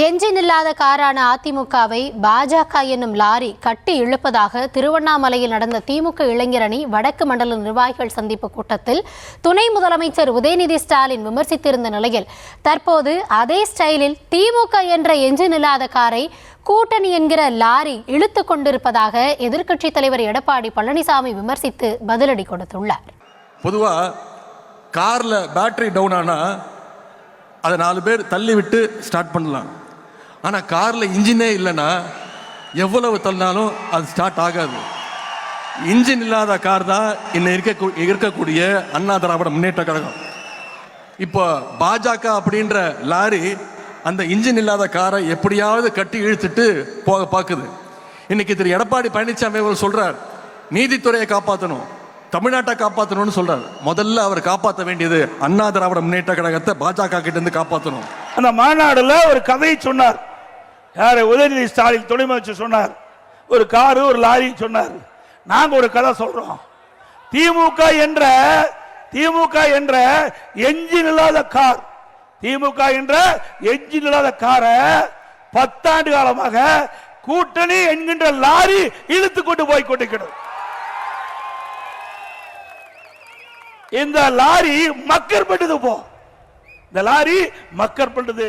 Engine இல்லாத காரான அதிமுகவை பாஜக என்னும் லாரி கட்டி இழுப்பதாக திருவண்ணாமலையில் நடந்த திமுக இளைஞரணி வடக்கு மண்டல நிர்வாகிகள் சந்திப்பு கூட்டத்தில் துணை முதலமைச்சர் உதயநிதி ஸ்டாலின் விமர்சித்திருந்த நிலையில் தற்போது அதே ஸ்டைலில் திமுக என்ற என்ஜின் இல்லாத காரை கூட்டணி என்கிற லாரி இழுத்து கொண்டிருப்பதாக எதிர்க்கட்சித் தலைவர் எடப்பாடி பழனிசாமி விமர்சித்து பதிலடி கொடுத்துள்ளார். பொதுவா கார்ல பேட்டரி டவுன் ஆனா அதை 4 பேர் தள்ளி விட்டு ஸ்டார்ட் பண்ணலாம். ஆனால் காரில் இன்ஜினே இல்லைன்னா எவ்வளவு தள்ளினாலும் அது ஸ்டார்ட் ஆகாது. இன்ஜின் இல்லாத கார் தான் இன்னும் இருக்கக்கூடிய அண்ணா திராவிட முன்னேற்ற கழகம். இப்போ பாஜக அப்படின்ற லாரி அந்த இன்ஜின் இல்லாத காரை எப்படியாவது கட்டி இழுத்துட்டு போக பார்க்குது. இன்னைக்கு திரு எடப்பாடி பழனிசாமி அவர் சொல்றார், நீதித்துறையை காப்பாற்றணும், தமிழ்நாட்டை காப்பாற்றணும்னு சொல்றாரு. முதல்ல அவர் காப்பாற்ற வேண்டியது அண்ணா திராவிட முன்னேற்ற கழகத்தை பாஜக கிட்ட இருந்து காப்பாற்றணும். அந்த மாநாடுல ஒரு கதையை சொன்னார். யாரு? உதயநிதி ஸ்டாலின் துணை முதலமைச்சர் சொன்னார். ஒரு காரு ஒரு லாரி சொன்னார். நாங்க ஒரு கதை சொல்றோம். திமுக என்ற என்ஜின் இல்லாத கார், திமுக என்ற என்ஜின் இல்லாத காரை 10 ஆண்டு காலமாக கூட்டணி என்கின்ற லாரி இழுத்து கொண்டு போய் கொண்டிருக்கிறது. இந்த லாரி மக்கர் பண்ணது. இந்த லாரி மக்கர் பண்ணது.